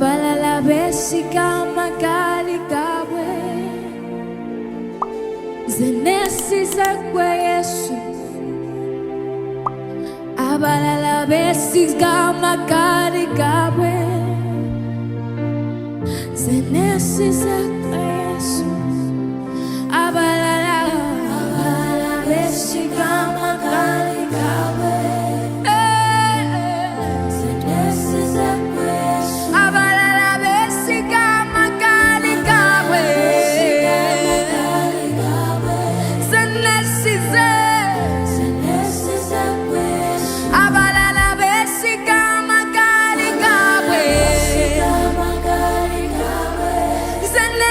abalala besika amagali gaabwe nze neesize ggwe Yesu abalala besiga amagali gaabwe nze neesize ggwe Yesu abalala besiga amagali gaabwe Send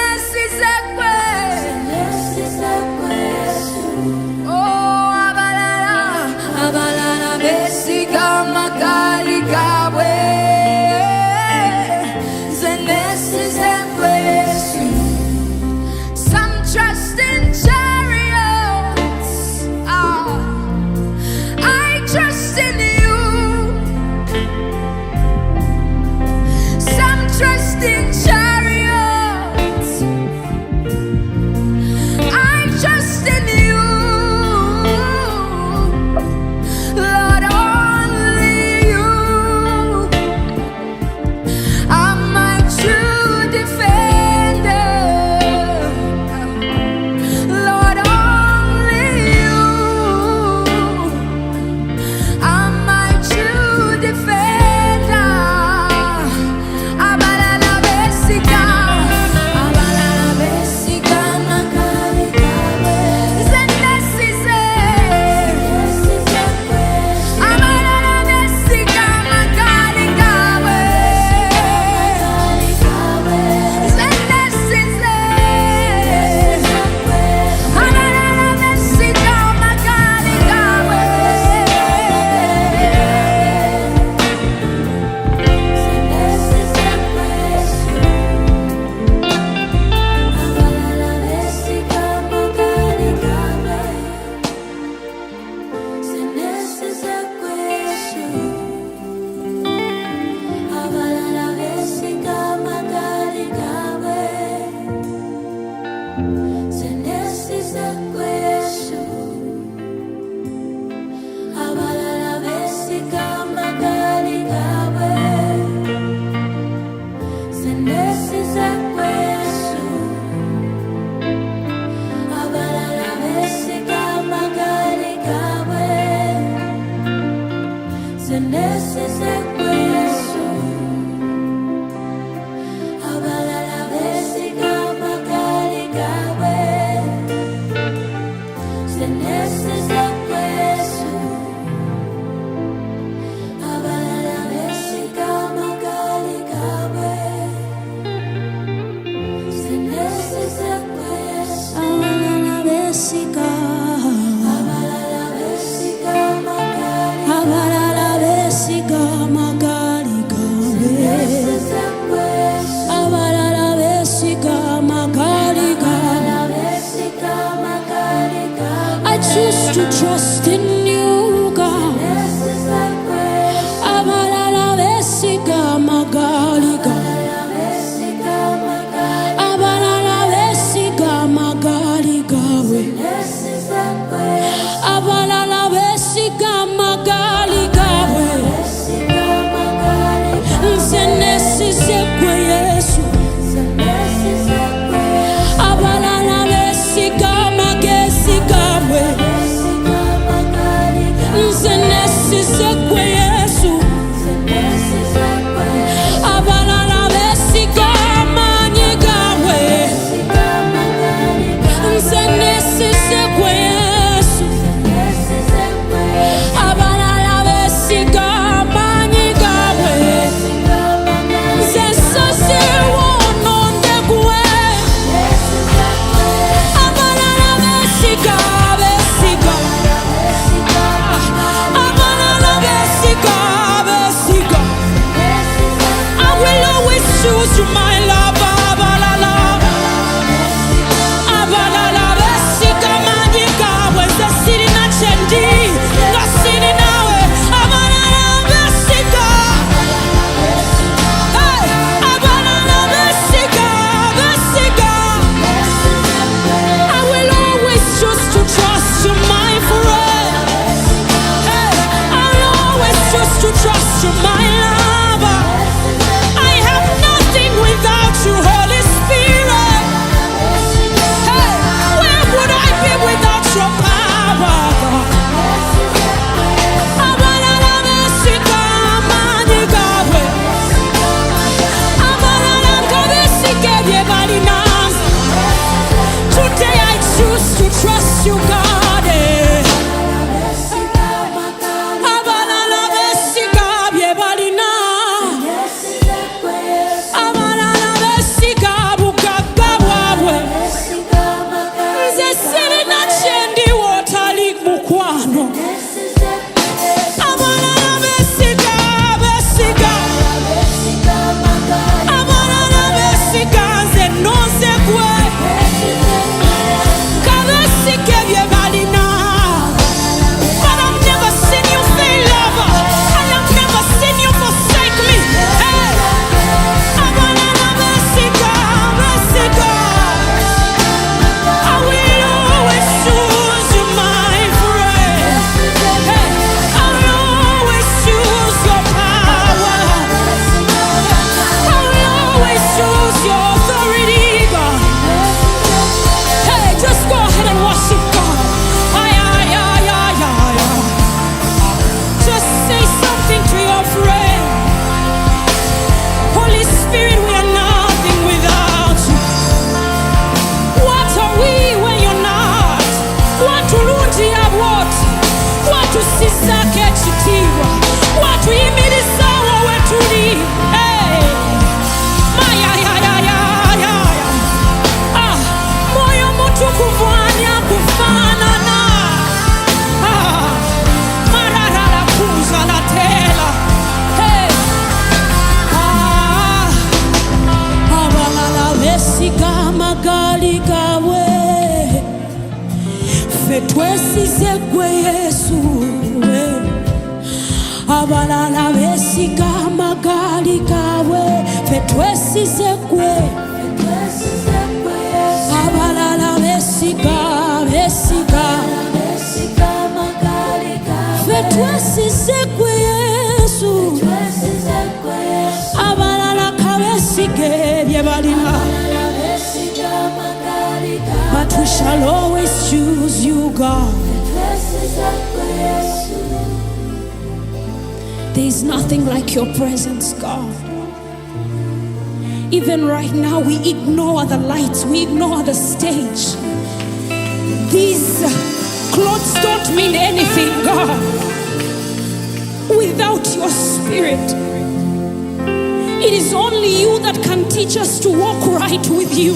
twesize gwe Yesu, abalala beesiga amagali gaabwe, ffe twesize gwe. Abalala beesiga ffe twesize gwe Yesu, abalala kabeesige bye balina, but we shall always choose you, God. There is nothing like your presence, God. Even right now, we ignore the lights, we ignore the stage. These clothes don't mean anything, God, without your Spirit. It is only you that can teach us to walk right with you.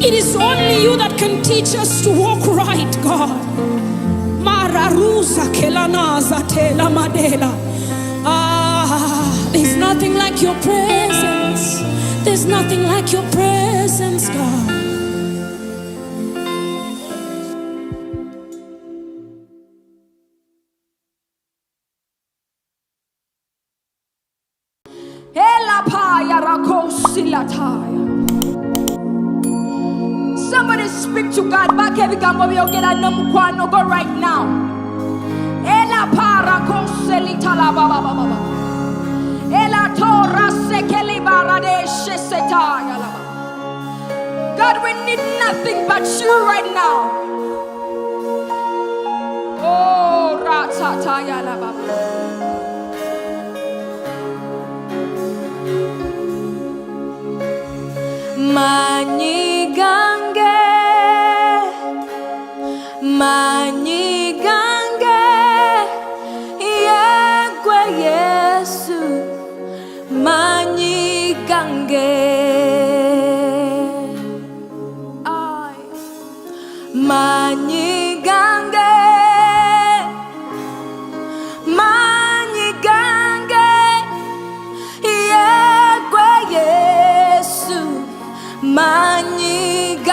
It is only you that can teach us to walk right, God. Mararuza kelanaza tela madela. There's nothing like your presence. There's nothing like your presence, God. Somebody speak to God. Go right now. God, we need nothing but you right now. Oh, ratataya la baba. Manyigange, manyigange, yegwe Yesu, manyigange, ay, manyigange, manyigange, yegwe Yesu, manyigange.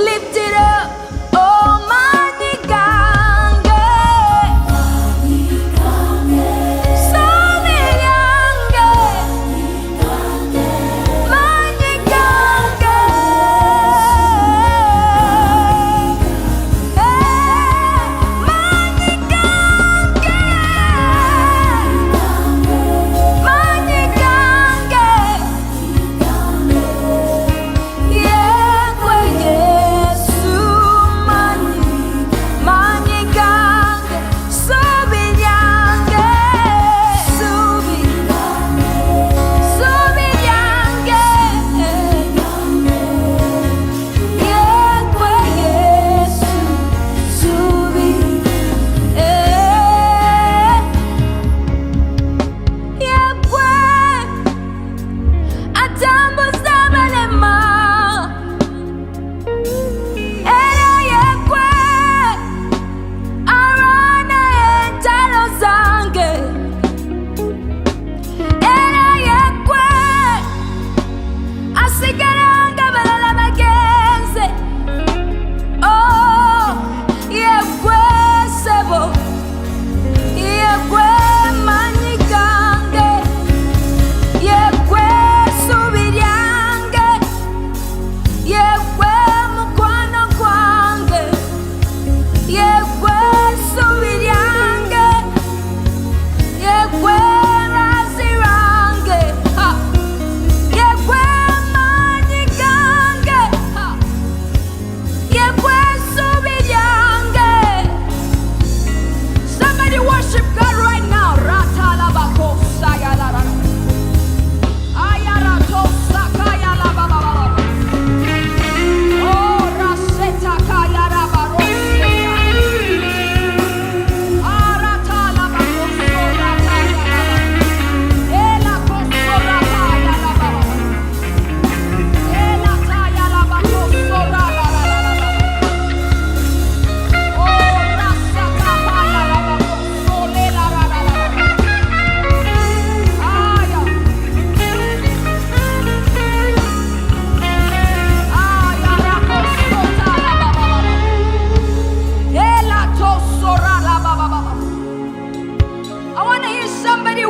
Lift it up, oh Manigange. Somiyange. Manigange.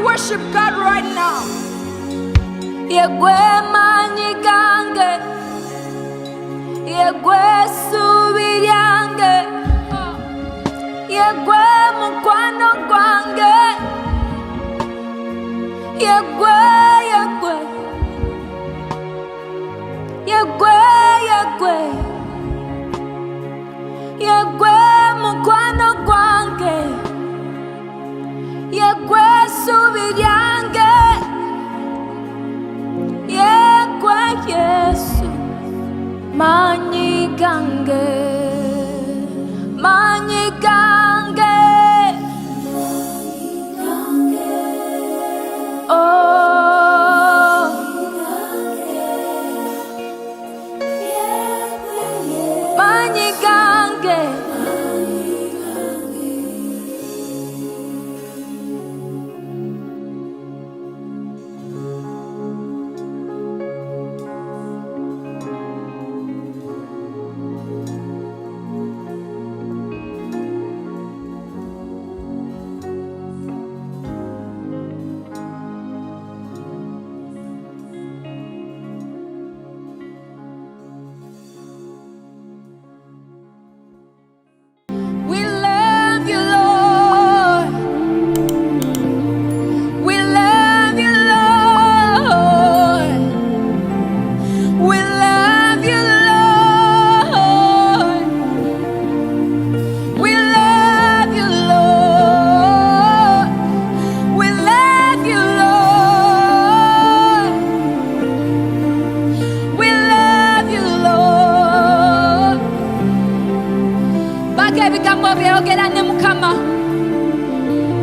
Worship God right now. Yegwe Manigange, Yegwe Subiryange, Yegwe Mukwano Gwange, Yegwe, Yegwe, Yegwe, Yegwe, Yegwe Mukwano Gwange, Yegwe Subiryange, Yegwe Yesu Manigange, Manigange, oh Manigange.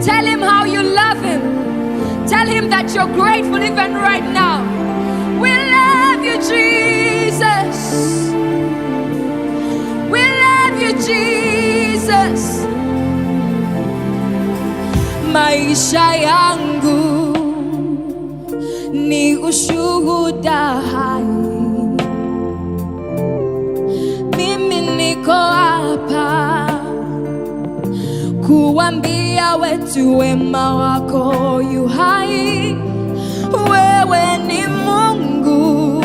Tell him how you love him. Tell him that you're grateful even right now. We love you, Jesus. We love you, Jesus. Maisha yangu ni ushuhuda hai. kuambia wetu wema wako yu hai. Wewe ni Mungu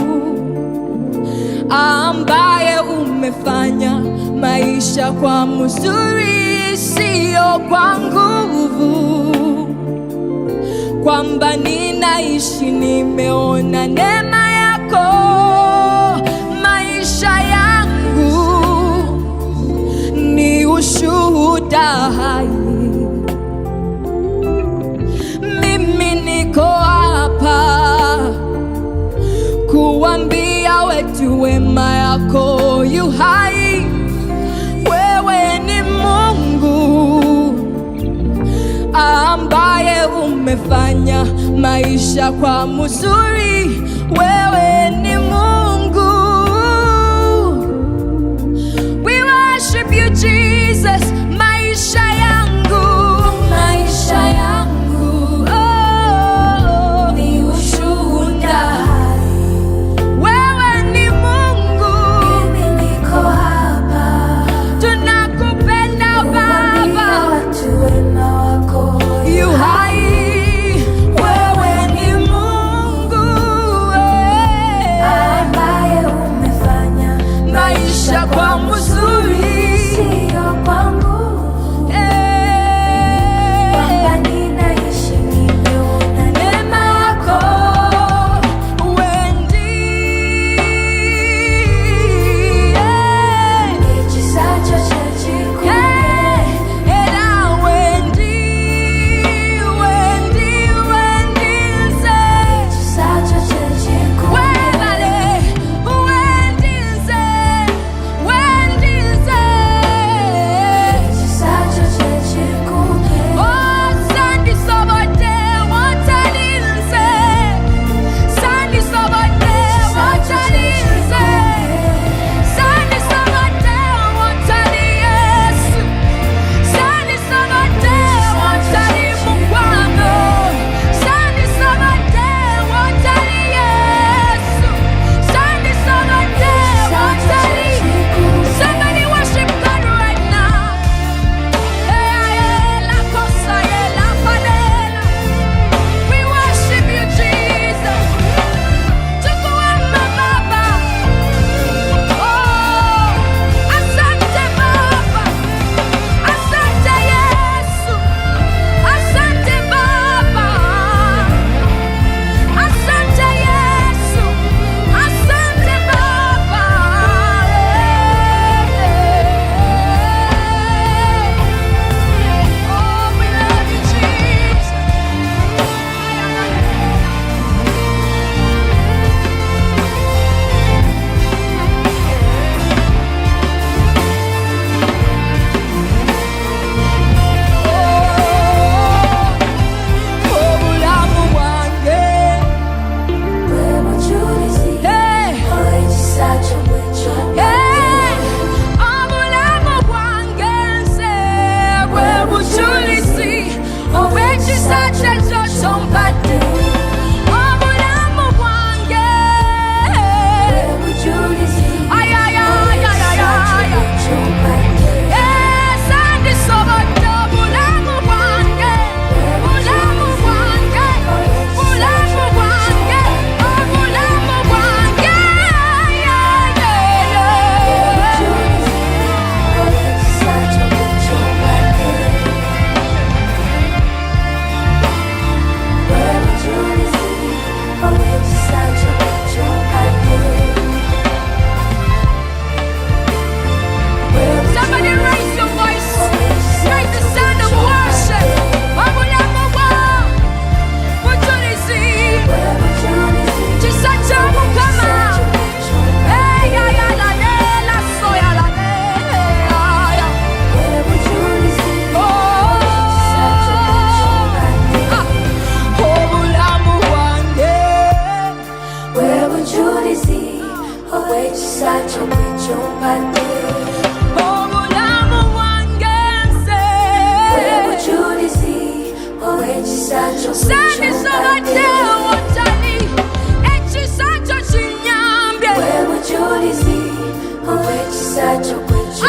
ambaye umefanya maisha kwa mzuri, sio kwa nguvu. Kwamba ninaishi nimeona neema yako, maisha yangu ni ushuhuda hai. Mimi niko hapa kuambia wetu wema yako yu hai. Wewe ni Mungu ambaye umefanya maisha kwa mzuri. Wewe ni Mungu. We worship you Jesus. Maisha yangu, maisha yangu, oh, ni ushuhuda. Wewe ni Mungu. Mimi niko hapa. Tunakupenda Baba. Watu wema wako yu hai. Wewe ni Mungu ambaye umefanya maisha kwa mzuri, sio kwa nguvu. Kwamba ninaishi nimeona neema yako. Wewe ndiye nijisacho chechiko.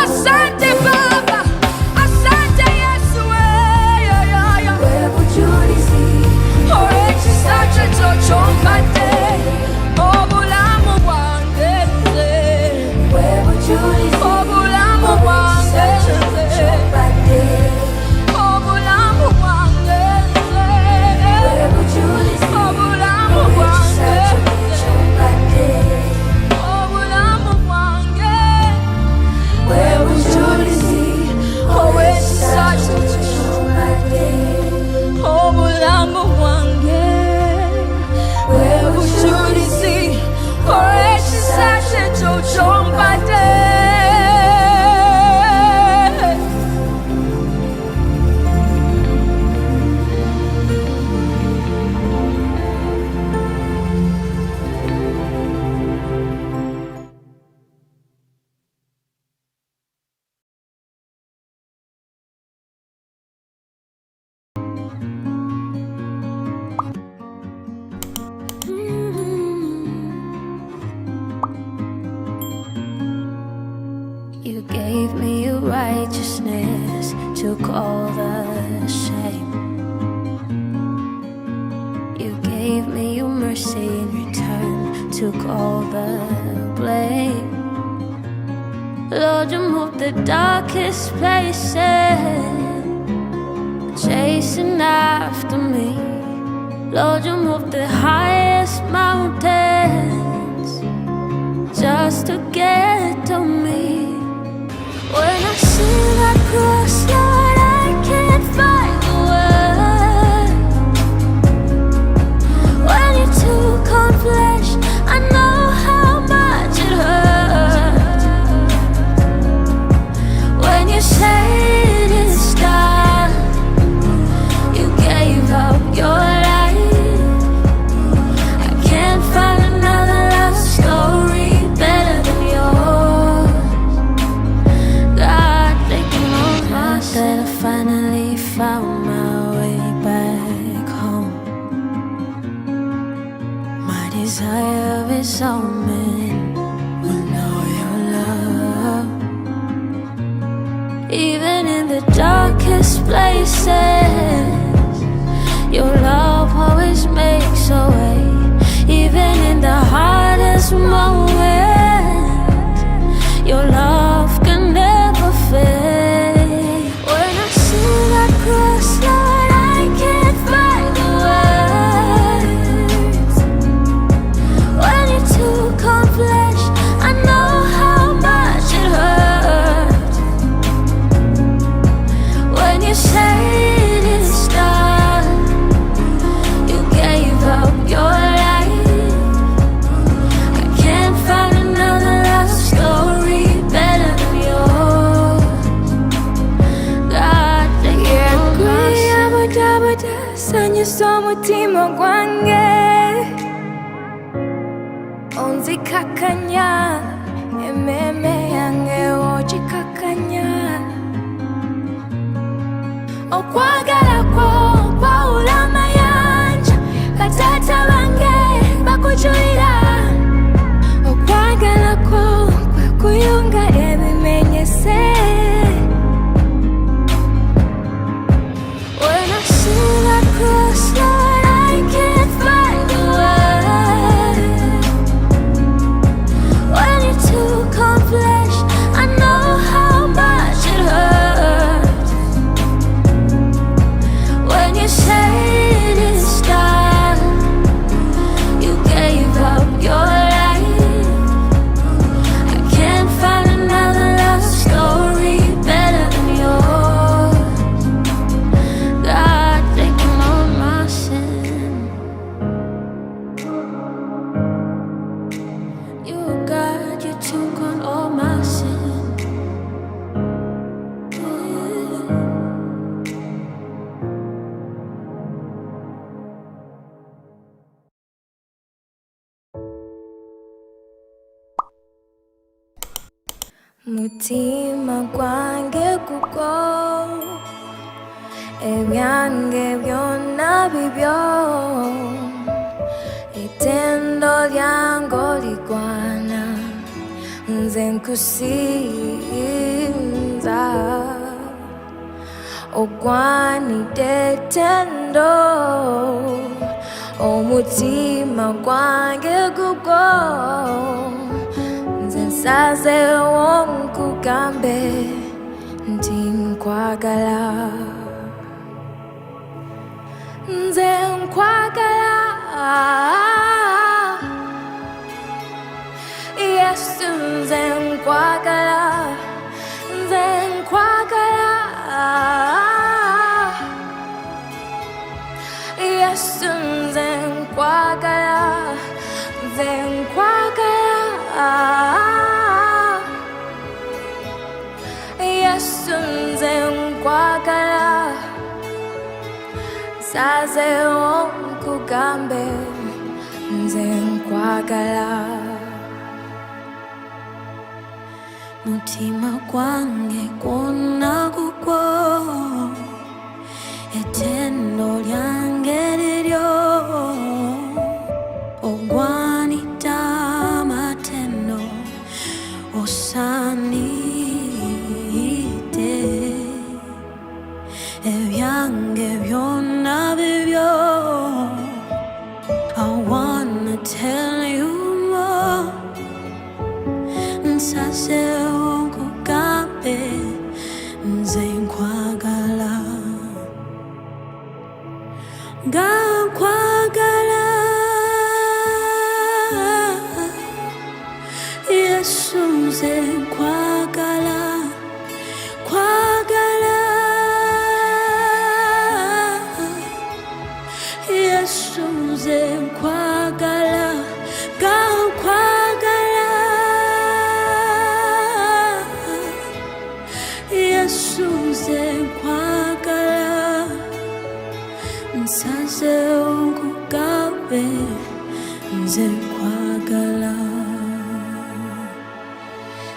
Asante Baba, asante Yesu. You gave me your righteousness, took all the shame. You gave me your mercy in return, took all the blame. Lord, you moved the darkest places, chasing after me. Lord, you moved the highest mountains just to get to me. When I see that cross, Lord, I can't find the words. When you took on flesh, I know how much it hurt. When you said it's done, you gave up your life. I can't find another love story better than yours. God, taking all my sin. I finally found my way back home. My desire is all men will know your love. Even in the darkest places, your love always makes a way. Even in the hardest moments, your love can never fade. When I see that cross, Lord, I can't find the words. When you took on flesh, I know how much it hurt. When you said it's done, you gave up your life. I can't find another love story better than yours. God, sanyusa umutima gwange, onzikakanya ememe yange ogikakanya. Okwagala kwo kwawula amayanja, batata bange bakujulira. Okwagala kwo kwe kuyunga ebimenyese. When I see that cross, Lord, I can't find the words. When you took on flesh, I know how much it hurt. When you said it's done, you gave up your life. I can't find another love story better than yours. God, taking all my sin. You, God, you took on all my sin. Mutima gwange kuko ebyange byonna bibyo, ettendo lyange ligwana, nze nkusinza. Ogwanidde ettendo, omutima gwange gugwo, nze nsazeewo nkugambe nti nkwagala. Nze nkwagala, Yesu, nze nkwagala. Nze nkwagala, Yesu, nze nkwagala. Nze nkwagala, Yesu, nze nkwagala. Nsazeewo nkugambe nze nkwagala. Mutima gwange gwonna gugwo, ettendo lyange liryo. Ogwanidde amatendo, osaanidde Yesuze kwagala nsanze onkugambe nze kwagala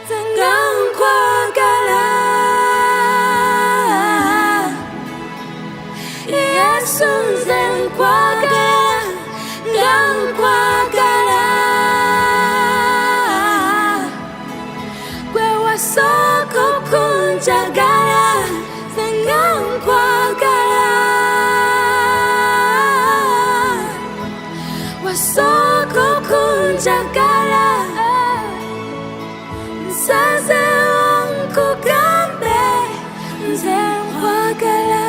Nzenga nkwagala Yesuze nkwagala nkwagala Gwe wasoko kunjagala Nzenga nkwagala Wasoko kunjagala Nsanze onkugambe nze nkwagala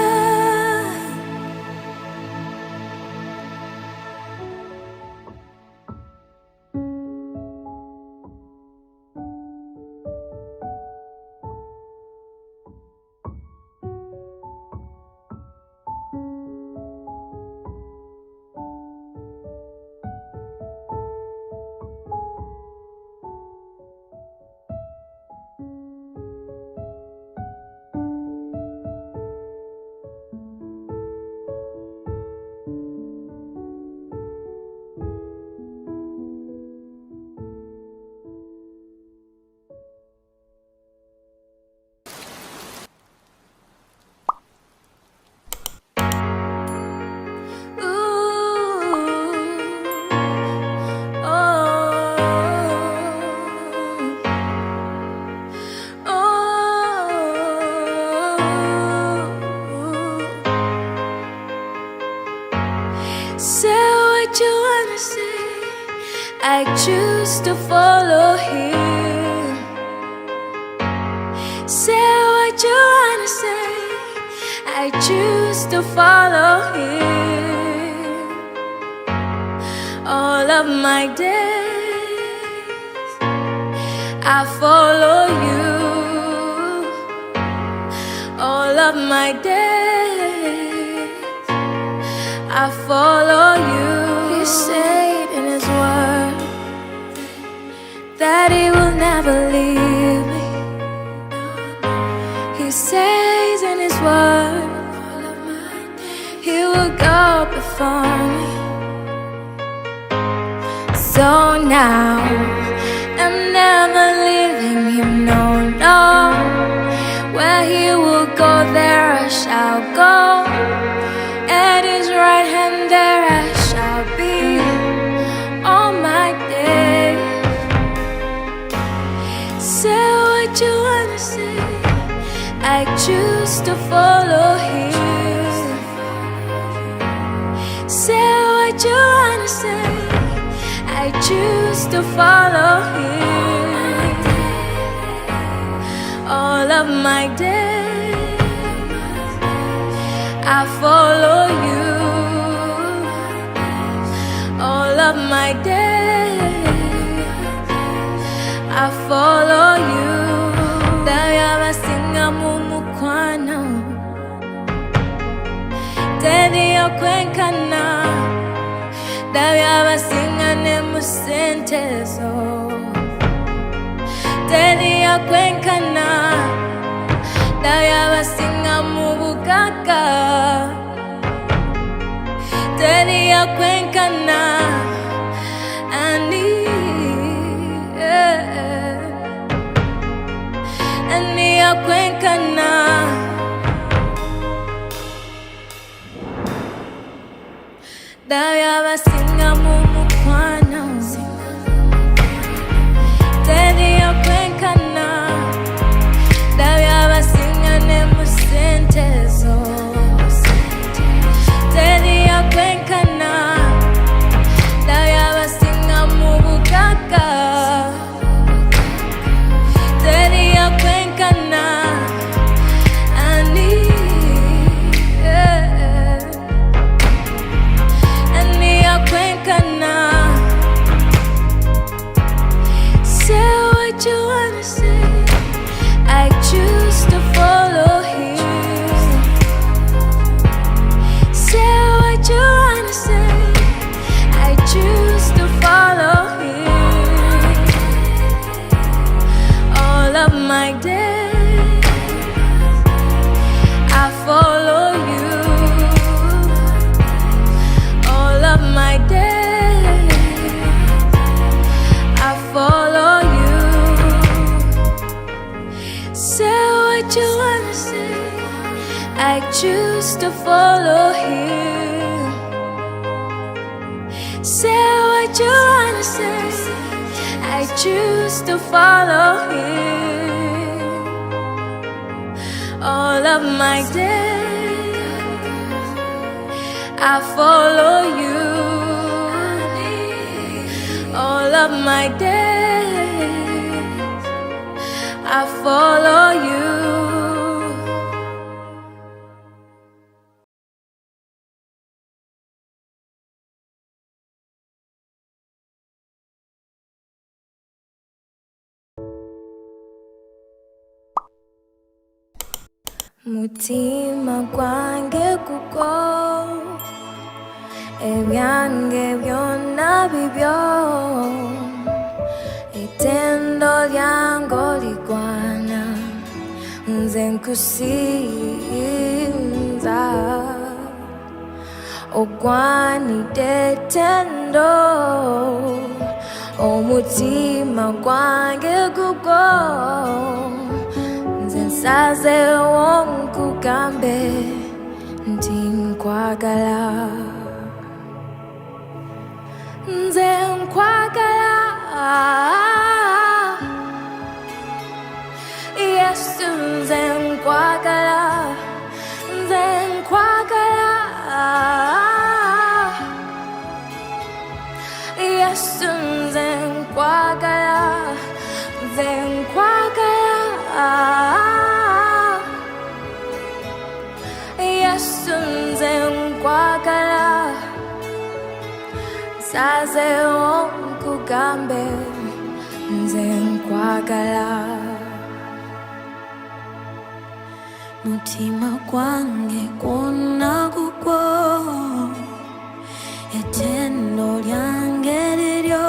Say what you wanna say. I choose to follow him. Say what you wanna say. I choose to follow him. All of my days I follow you. All of my days I follow you. He said in his word that he will never leave me. He says in his word he will go before me. So now I'm never leaving him, no, no. Where he will go, there I shall go. At his right hand there I shall be all my days. Say what you wanna say. I choose to follow him. Say what you wanna say. I choose to follow him. All of my days I follow you. All of my days I follow you. Dayaba singa mumukwano Tedi okwenkana Dayaba singa nemusentezo Tedi okwenkana Dayaba singa mubukaka Tedi okwenkana Ani okwenkana Dayaba singa mumukwano Tedi okwenkana Dayaba singa nemusentezo Tedi okwenkana Dayaba singa mubukaka Tedi okwenkana Ani okwenkana Say what you wanna say. I choose to follow him. Say what you wanna say. I choose to follow him. All of my days I follow you. All of my days I follow you. Mutima gwange kuko ebyange byonna bibyo etendo lyange ligwana nze nkusinza ogwanidde etendo omutima gwange kuko nsazeewo nkugambe nti nkwagala. Nze nkwagala, Yesu nze nkwagala. Nze nkwagala, Yesu nze nkwagala. Nze nkwagala, Yesu nze nkwagala. Nsazeewo nkugambe nze nkwagala. Mutima gwange gwonna gugwo etendo lyange liryo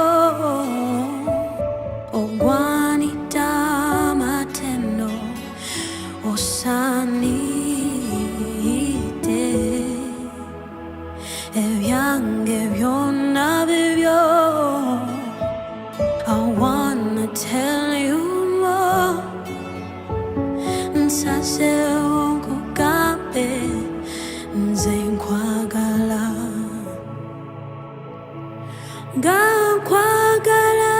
ogwanidde amatendo osaanidde ebyange byonna bibyo. I wanna tell you more. Nsazeewo nkugambe nze nkwagala. Nga nkwagala,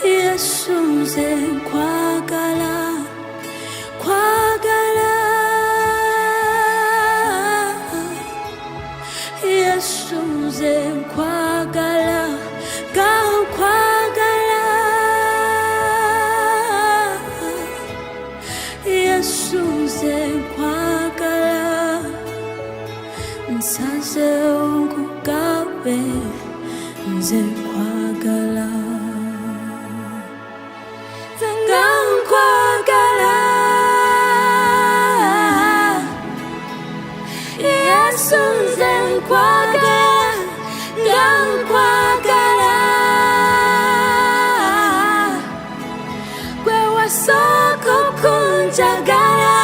Yesu nze nkwagala. Kwagala, Yesu nze nkwagala. Nga nkwagala, Yesu nze nkwagala. Nsazeewo nkugambe nze nkwagala. Nga nkwagala, Yesu nze nkwagala. Nga nkwagala, gwe wasooka okunjagala.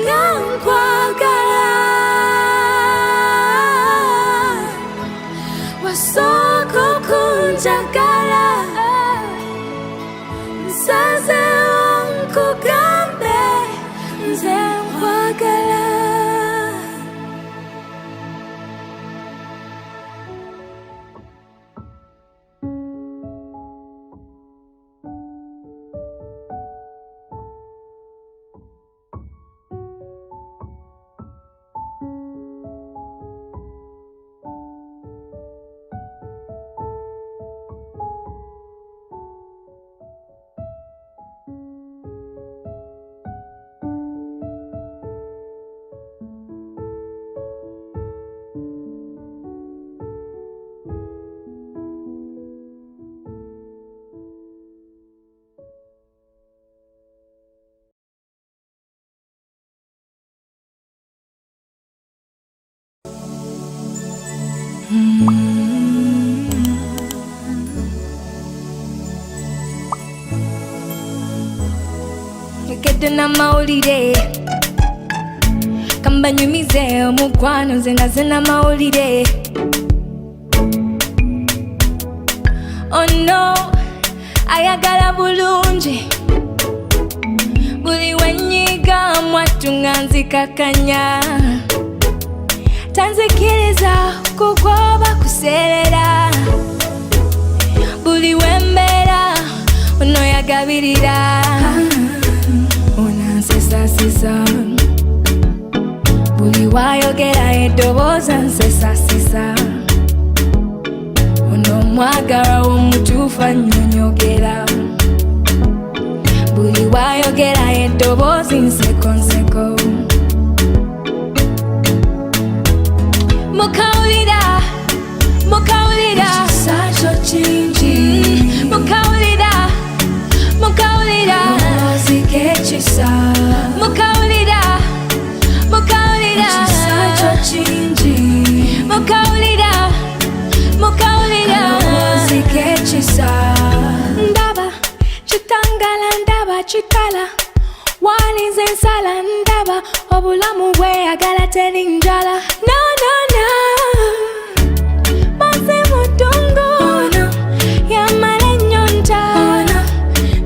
Nga nkwagala, wasooka okunjagala. Nsazeewo nkugambe nze nkwagala. Nkedde n'amawulire kambanyumize omukwano nze naze n'amawulire. Oh no, ayagala bulungi buli wenyiga mwattu nga nzikakanya tanzikiriza kugoba kuserera buli wembeera ono yagabirira onansesasesa buli wayogera eddoboozi nsesasesa ono omwagalwa w'omutuufu annyonyogera buli wayogera eddoboozi nsekonseko mukawulira mukawulira ekisa kyo kingi mukawulira mukawulira amazzi g'ekisa mukawulira mukawulira ekisa kyo kingi mukawulira mukawulira amazzi g'ekisa ndaba kitangala ndaba kikala walinze ensala ndaba obulamu bweyagala teri njala no no no banze mutungo yamala ennyonta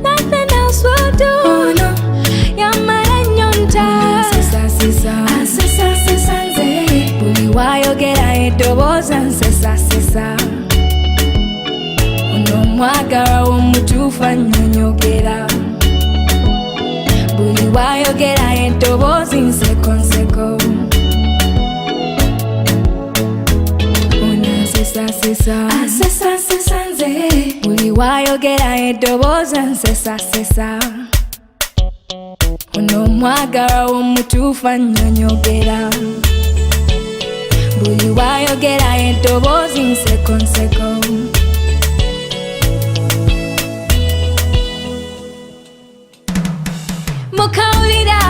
nothing else will do yamala ennyonta ansesasesa nze buli wayogera eddoboozi ansesasesa ono omwagalwa w'omutuufu annyonyogera buli wayogera eddoboozi nsekonseko onansesasesa ansesasesa nze buli wayogera eddoboozi ansesasesa ono omwagalwa w'omutuufu annyonyogera buli wayogera eddoboozi nsekonseko mukawulira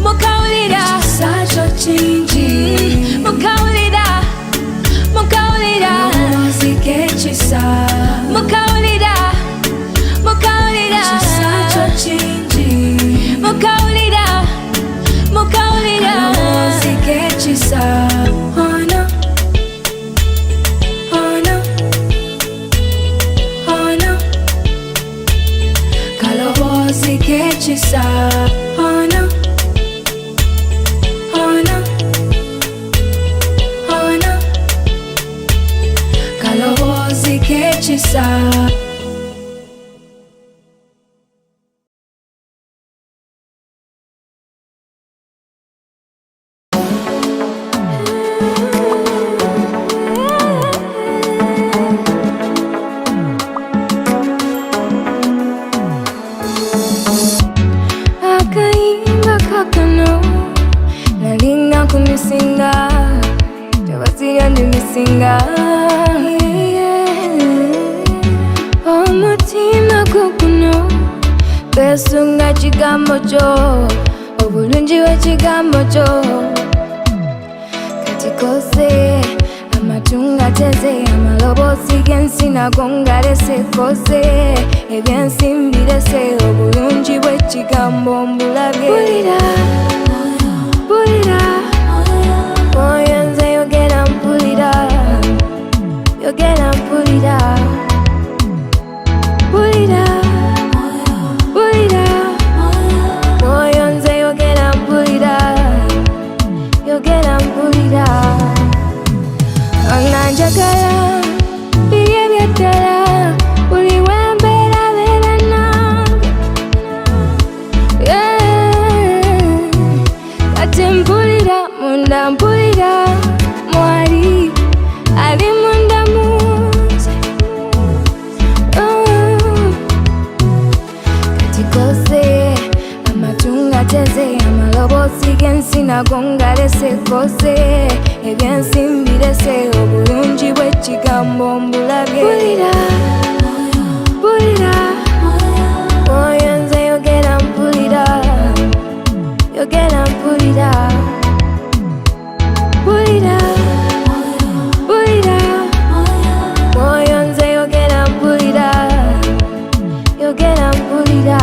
mukawulira ekisa kyo kingi mukawulira mukawulira amazzi g'ekisa mukawulira mukawulira ekisa kyo kingi mukawulira mukawulira amazzi g'ekisa ono ono ono kaloboozi k'ekisa ono ono ono kaloboozi k'ekisa akayimba kakano nalinga kumisinga tewazirya ndimisinga omutima guguno gwesunga kigambo kyo obulungi bw'ekigambo kyo kati koze amatunga teze amaloboozi g'ensi nago ngalese koze ebyensi mbirese obulungi bw'ekigambo mbulabye bulira bulira oyo nze yogera mpulira yogera mpulira bulira bulira oyo nze yogera mpulira yogera mpulira onanjagala biri ebyeddala buli wembeera beera nange kati mpulira munda mpulira mwali ali munda munze kati koze amatunga teze amaloboozi g'ensi nago ngalese koze ebyensi mbirese obulungi bw'ekigambo mbulabye bulira bulira oyo nze yogera mpulira yogera mpulira bulira bulira oyo nze yogera mpulira yogera mpulira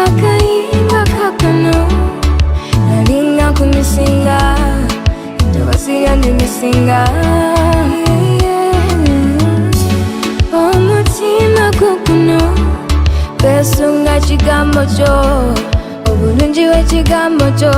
akayimba kakano nalinga kumisinga tewazirya ndimisinga w'ekigambo kyo, obulungi bw'ekigambo kyo.